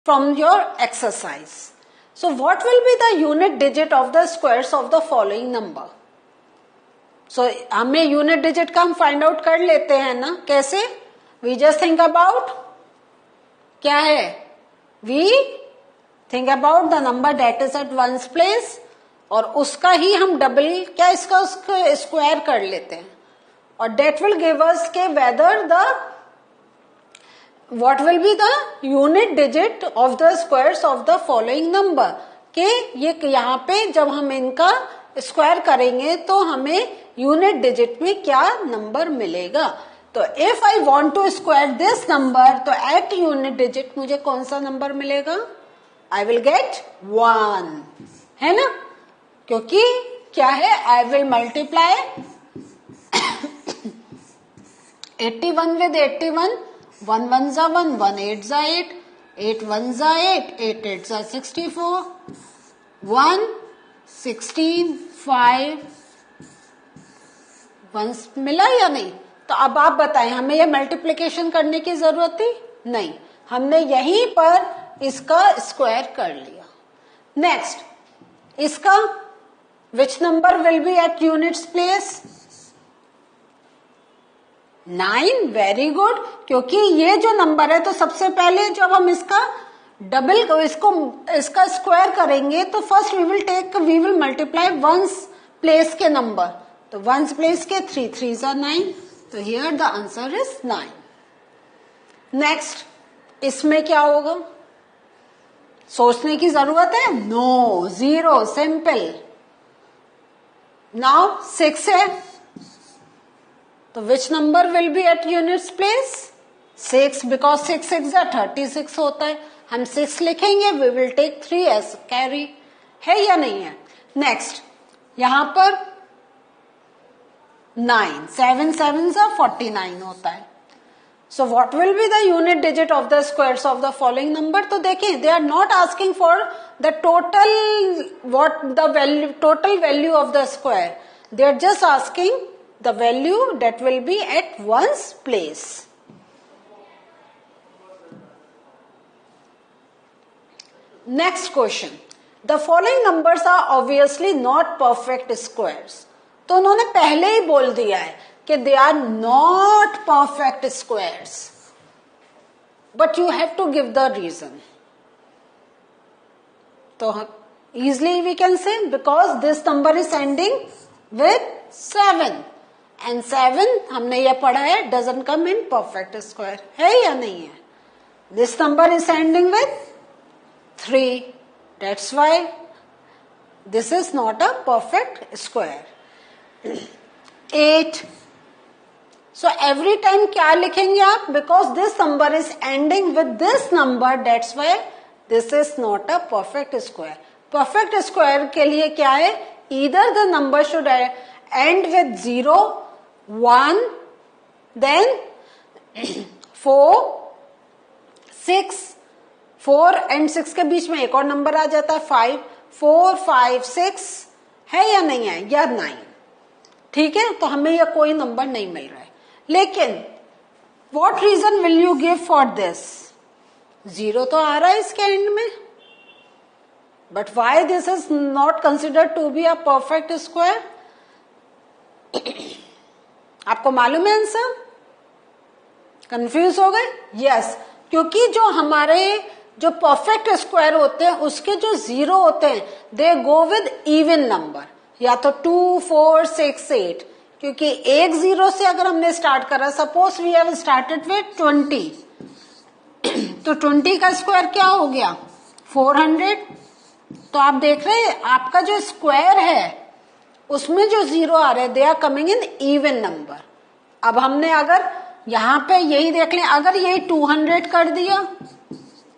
from your exercise. So what will be the unit digit of the squares of the following number? So हमें unit digit का हम find out कर लेते हैं ना. कैसे? वी जस्ट थिंक अबाउट, क्या है, we think about the number that is at ones place, और उसका ही हम डबल क्या इसका उसका स्क्वायर कर लेते हैं, और डेट विल गिव अस के whether the what will be the unit digit of the squares of the following number. के ये यहाँ पे जब हम इनका स्क्वायर करेंगे तो हमें यूनिट डिजिट में क्या नंबर मिलेगा. तो if I want to square this number, तो एट यूनिट डिजिट मुझे कौन सा नंबर मिलेगा? आई विल गेट 1, है ना, क्योंकि क्या है, आई विल मल्टीप्लाई 81 विद 81, 1 1 जा 1, 1 8 जा 8, 8 1 जा 8, 8 8 जा 64, 1 16 5 1 मिला या नहीं. तो अब आप बताएं, हमें ये मल्टीप्लिकेशन करने की जरूरत थी? नहीं, हमने यहीं पर इसका स्क्वायर कर लिया. नेक्स्ट, इसका which number will be at units place? 9. Very good, क्योंकि ये जो नंबर है, तो सबसे पहले जब हम इसका डबल इसका स्क्वायर करेंगे तो first we will multiply ones place के नंबर. तो वंस प्लेस के 3 3 जा 9, तो here the answer is 9. Next, इसमें क्या होगा? सोचने की जरूरत है? No, 0, simple. नाउ 6 है, तो which number will be at units place? 6, because 6 6 जा 36 होता है. हम 6 लिखेंगे, we will take 3 as carry. है या नहीं है? नेक्स्ट, यहां पर 9, 7 7 जा 49 होता है. So what will be the unit digit of the squares of the following number? तो देखिए, they are not asking for the total what the value, total value of the square. They are just asking the value that will be at ones place. Next question. The following numbers are obviously not perfect squares. तो उन्होंने पहले ही बोल दिया है कि they are not perfect squares. But you have to give the reason. तो easily we can say because this number is ending with 7. And 7 हमने ये पढ़ा है doesn't come in perfect square. है या नहीं है? This number is ending with 3. That's why this is not a perfect square. 8. So every time क्या लिखेंगे आप? Because this number is ending with this number, that's why this is not a perfect square. Perfect square के लिए क्या है? Either the number should end with 0, 1, then 4, 6. 4 and 6 के बीच में एक और नंबर आ जाता है 5, 4 5 6, है या नहीं है? या 9. ठीक है, तो हमें यह कोई नंबर नहीं मिल रहा है. लेकिन what reason will you give for this? 0 तो आ रहा है इसके एंड में, but why this is not considered to be a perfect square? आपको मालूम है आंसर? कंफ्यूज हो गए? यस, क्योंकि जो हमारे जो परफेक्ट स्क्वायर होते हैं उसके जो 0 होते हैं दे गो विद इवन नंबर, या तो 2 4 6 8. क्योंकि एक 0 से अगर हमने स्टार्ट करा, suppose we have started with 20, तो 20 का स्क्वायर क्या हो गया? 400. तो आप देख रहे हैं आपका जो स्क्वायर है उसमें जो 0 आ रहे हैं they are coming in even number. अब हमने अगर यहां पे यही देख लें, अगर यही 200 कर दिया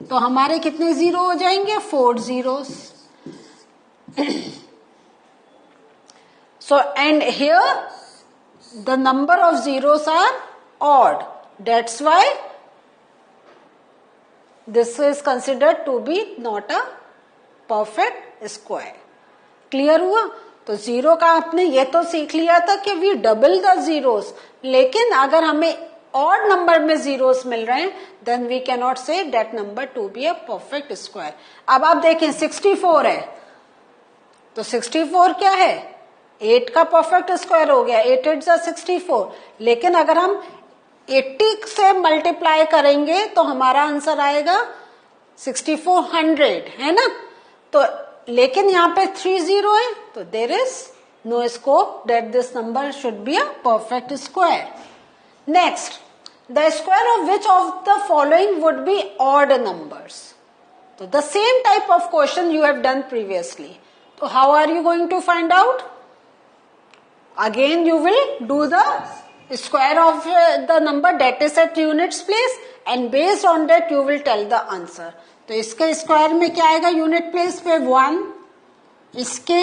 तो हमारे कितने 0 हो जाएंगे? 4 zeros. So and here the number of zeros are odd. That's why this is considered to be not a perfect square. Clear हुआ? तो 0 का आपने ये तो सीख लिया था कि we double the zeros. लेकिन अगर हमें ऑड नंबर में जीरोस मिल रहे हैं, then we can not say that number to be a perfect square. अब आप देखें 64 है, तो 64 क्या है, 8 का परफेक्ट स्क्वायर हो गया, 8 8 जा 64। लेकिन अगर हम 80 से मल्टीप्लाई करेंगे तो हमारा आंसर आएगा 6400, है ना। तो लेकिन यहाँ पे 30 है, तो there is no scope that this number should be a perfect square. Next, the square of which of the following would be odd numbers. तो the same type of question you have done previously. तो how are you going to find out? Again you will do the square of the number that is at units place and based on that you will tell the answer। तो इसके square में क्या आएगा unit place पे 1, इसके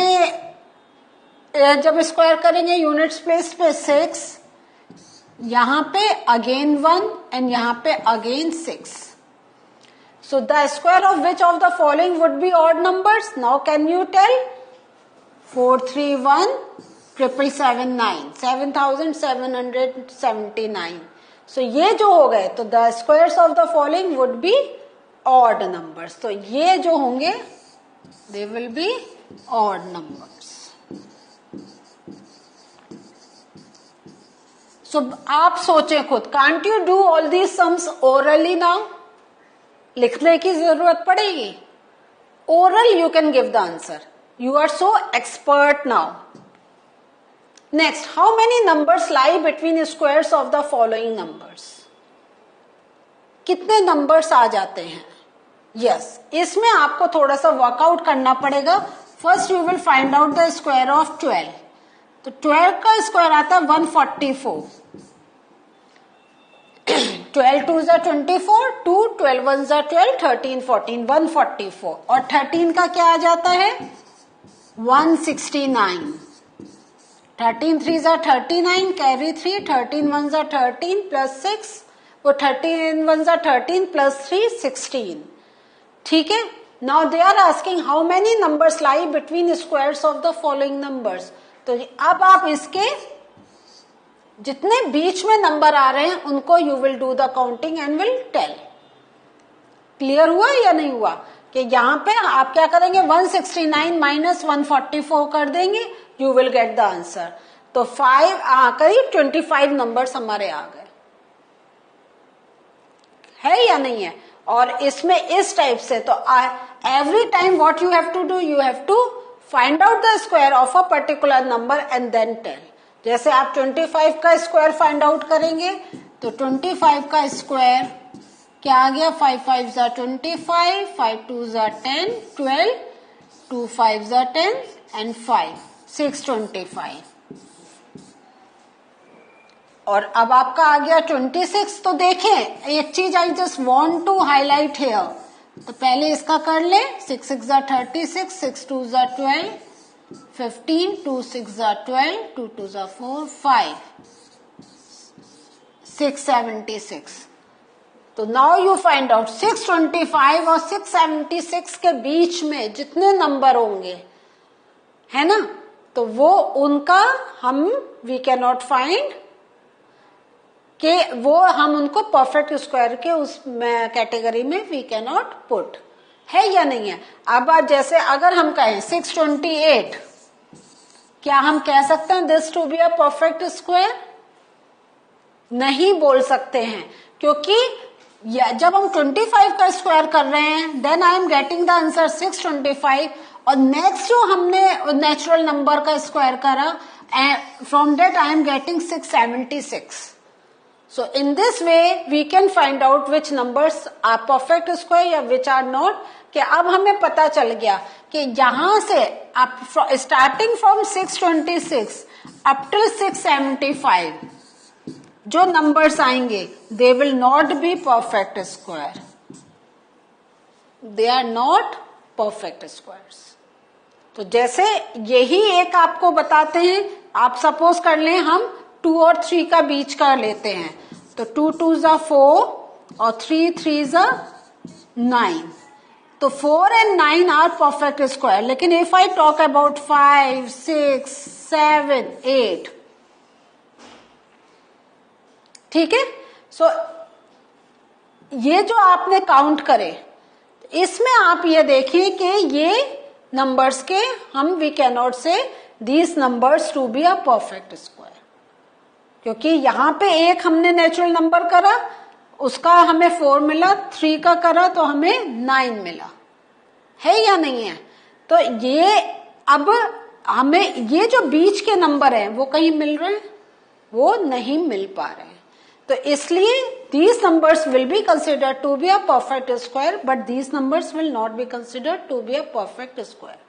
जब square करेंगे units place पे 6, यहां पे अगेन 1 एंड यहां पे again 6। So the square of which of the following would be odd numbers? Now can you tell? 431 779 7779। So ये जो हो गए, तो the squares of the following would be odd numbers. तो ये जो होंगे they will be odd numbers. So आप सोचें खुद, can't you do all these sums orally now? लिखने की जरूरत पड़ेगी? Oral you can give the answer, you are so expert now. Next, how many numbers lie between squares of the following numbers? कितने numbers आ जाते हैं? Yes, इसमें आपको थोड़ा सा वर्कआउट करना पड़ेगा। First you will find out the square of 12। तो 12 का स्क्वायर आता है 144। 12 2 जा 24, 2 12 1 जा 12, 13 14, 144। और 13 का क्या आ जाता है? 169। 13 3 जा 39, कैरी 3, 13 1 जा 13 प्लस 6, वो 13 1 जा 13 प्लस 3 16। ठीक है। Now they are asking how many numbers lie between squares of the following numbers. तो अब आप इसके जितने बीच में नंबर आ रहे हैं उनको you will do the counting and will tell. Clear हुआ या नहीं हुआ? कि यहां पे आप क्या करेंगे, 169 माइनस 144 कर देंगे, you will get the answer. तो 5 करीब 25 नंबर्स हमारे आ गए, है या नहीं है? और इसमें इस टाइप से तो every time what you have to do, you have to find out the square of a particular number and then tell. जैसे आप 25 का स्क्वायर फाइंड आउट करेंगे, तो 25 का स्क्वायर क्या आ गया? 5 5 जा 25, 5 2 जा 10, 12, 2 5 जा 10 एंड 5 625। और अब आपका आ गया 26। तो देखें एक चीज I just want to highlight here. तो पहले इसका कर ले, 6 6 जा 36, 6 2 जा 12, 15, 2 6 जा 12, 2 2 जा 4, 5 676। तो नाउ यू फाइंड आउट 625 और 676 के बीच में जितने नंबर होंगे, है ना, तो वो उनका हम वी कैन नॉट फाइंड कि वो हम उनको परफेक्ट स्क्वायर के उस कैटेगरी में वी कैन नॉट पुट, है या नहीं है? अब जैसे अगर हम कहें 628, क्या हम कह सकते हैं this to be a perfect square? नहीं बोल सकते हैं, क्योंकि जब हम 25 का स्क्वायर कर रहे हैं then I am getting the answer 625, और नेक्स्ट जो हमने नेचुरल नंबर का स्क्वायर करा from that I am getting 676। So in this way we can find out which numbers are perfect square या विच आर नॉट। कि अब हमें पता चल गया कि यहां से आप स्टार्टिंग फ्रॉम 626 अप टिल 675 जो नंबर्स आएंगे they will not be perfect square, they are not perfect squares. तो जैसे यही एक आपको बताते हैं, आप सपोज कर लें हम 2 और 3 का बीच कर लेते हैं, तो 2 2 जा 4 और 3 3 जा 9, तो 4 and 9 आर परफेक्ट स्क्वायर। लेकिन इफ आई टॉक अबाउट 5 6 7 8, ठीक है, सो ये जो आपने काउंट करे, इसमें आप ये देखिए कि ये नंबर्स के हम we can not say these numbers to be a perfect square, क्योंकि यहां पे एक हमने नेचुरल नंबर करा, उसका हमें 4 मिला, 3 का करा तो हमें 9 मिला, है या नहीं है? तो ये अब हमें ये जो बीच के नंबर हैं वो कहीं मिल रहे हैं? वो नहीं मिल पा रहे हैं। तो इसलिए these numbers will be considered to be a perfect square, but these numbers will not be considered to be a perfect square.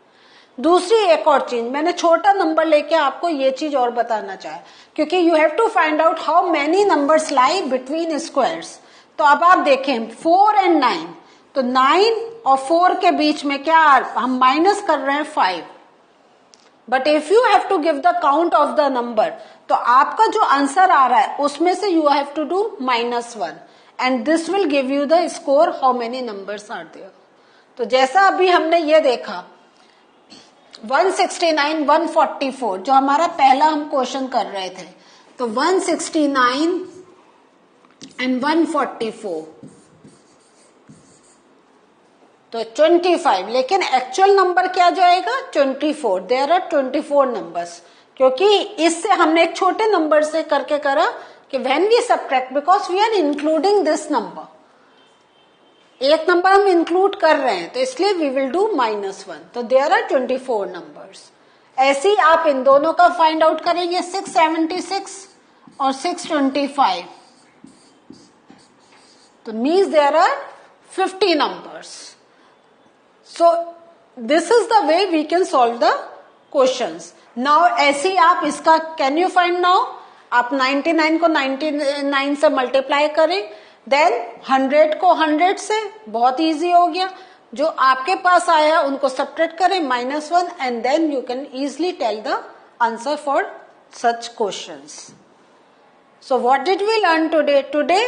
दूसरी एक और चीज, मैंने छोटा नंबर लेके आपको ये चीज और बताना चाहा, क्योंकि you have to find out how many numbers lie between squares. तो अब आप देखें 4 और 9, तो 9 और 4 के बीच में क्या हम माइनस कर रहे हैं 5, but if you have to give the count of the number, तो आपका जो आंसर आ रहा है उसमें से you have to do -1 and this will give you the score how many numbers are there. तो जैसा अभी हमने ये देखा 169, 144 जो हमारा पहला हम क्वेश्चन कर रहे थे, तो 169 एंड 144 तो 25, लेकिन एक्चुअल नंबर क्या जाएगा 24। देयर आर 24 नंबर्स, क्योंकि इससे हमने एक छोटे नंबर से करके करा कि when we subtract, because we are including this number, एक नंबर हम इंक्लूड कर रहे हैं तो इसलिए वी विल डू -1। तो देयर आर 24 नंबर्स। ऐसे ही आप इन दोनों का फाइंड आउट करेंगे, 676 और 625, तो means there are 50 numbers. So this is the way we can solve the questions. Now ऐसे ही आप इसका can you find now? आप 99 को 99 से मल्टीप्लाई करें, देन 100 को 100 से, बहुत इजी हो गया। जो आपके पास आया उनको सब्ट्रैक्ट करें -1 and then you can easily tell the answer for such questions. So what did we learn today? Today,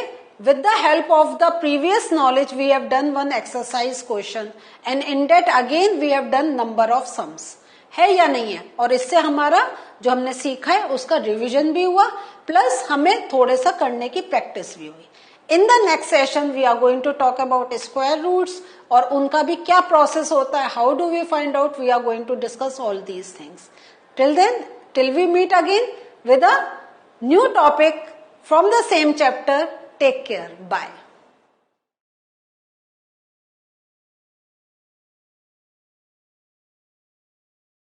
with the help of the previous knowledge, we have done one exercise question, and in that again we have done number of sums. है या नहीं है? और इससे हमारा जो हमने सीखा है उसका रिवीजन भी हुआ, प्लस हमें थोड़े सा करने की प्रैक्टिस भी हुई। In the next session we are going to talk about square roots और उनका भी क्या प्रोसेस होता है, how do we find out, we are going to discuss all these things. Till then, till we meet again with a new topic from the same chapter. Take care. Bye.